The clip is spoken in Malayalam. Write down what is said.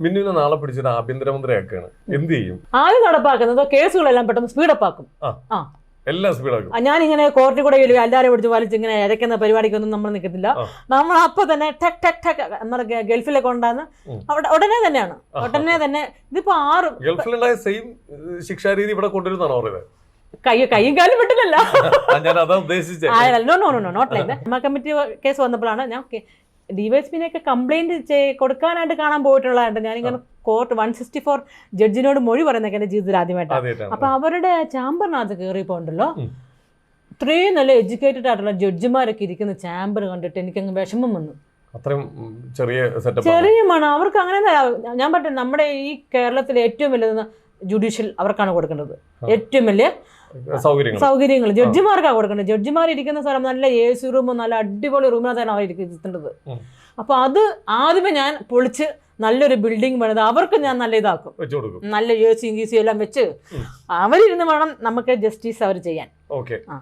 മിന്നുവിനെ നാളെ പിടിച്ചിട്ട് ആഭ്യന്തരമന്ത്രിയാക്കാണ്, എന്ത് ചെയ്യും? ആദ്യം നടപ്പാക്കുന്നത് കേസുകളെല്ലാം പെട്ടെന്ന് സ്പീഡപ്പ് ആക്കും. എല്ലാം സ്പീഡാക്കും. ഞാനിങ്ങനെ കോർട്ടിൽ കൂടെ എല്ലാവരും പിടിച്ച് വലിച്ച് ഇങ്ങനെ ഇഴക്കുന്ന പരിപാടിക്കൊന്നും നമ്മൾ നിൽക്കത്തില്ല. നമ്മൾ അപ്പൊ തന്നെ ടെക് ടെക് ടെക് നമ്മുടെ ഗൾഫിലൊക്കെ ഉണ്ടാകുന്ന അവിടെ ഉടനെ തന്നെയാണ്. ഇതിപ്പോ 6 ഗൾഫിലുണ്ടായ സെയിം ശിക്ഷാരീതി ഇവിടെ കൊണ്ടുവരുന്നതാണോ പറയുന്നത്? കൈയും കാലും വിട്ടില്ലല്ലോ. ഞാൻ അതാ ഉദ്ദേശിച്ചത്. Not like that. Committee case വന്നപ്പോഴാണ് ഞാൻ ഡിവൈഎസ്പിനെയൊക്കെ കംപ്ലൈന്റ് കൊടുക്കാനായിട്ട് കാണാൻ പോയിട്ടുള്ളതായിട്ട് ഞാനിങ്ങനെ കോർട്ട് 164 ജഡ്ജിനോട് മൊഴി പറയുന്നൊക്കെ എൻ്റെ ജീവിതത്തിൽ ആദ്യമായിട്ടാണ്. അപ്പൊ അവരുടെ ചാമ്പറിനകത്ത് കയറിയപ്പോണ്ടല്ലോ, ഇത്രയും നല്ല എഡ്യൂക്കേറ്റഡ് ആയിട്ടുള്ള ജഡ്ജിമാരൊക്കെ ഇരിക്കുന്ന ചാമ്പർ കണ്ടിട്ട് എനിക്കങ്ങ് വിഷമം വന്നു. ചെറിയ മണം അവർക്ക്. അങ്ങനെ ഞാൻ പറഞ്ഞു, നമ്മുടെ ഈ കേരളത്തിലെ ഏറ്റവും വലുത് ജുഡീഷ്യൽ അവർക്കാണ് കൊടുക്കേണ്ടത്. ഏറ്റവും വലിയ സൗകര്യങ്ങൾ ജഡ്ജിമാർക്കാണ് കൊടുക്കേണ്ടത്. ജഡ്ജിമാർ ഇരിക്കുന്ന സ്ഥലം നല്ല AC റൂമും നല്ല അടിപൊളി റൂമിനകത്താണ് അവർ ഇരിക്കുന്നത്. അപ്പൊ അത് ആദ്യമേ ഞാൻ പൊളിച്ച് നല്ലൊരു ബിൽഡിംഗ് പണിത് അവർക്ക് ഞാൻ നല്ല ഇതാക്കും, നല്ല AC എല്ലാം വെച്ച് അവരിരുന്ന് വേണം നമുക്ക് ജസ്റ്റിസ് അവർ ചെയ്യാൻ.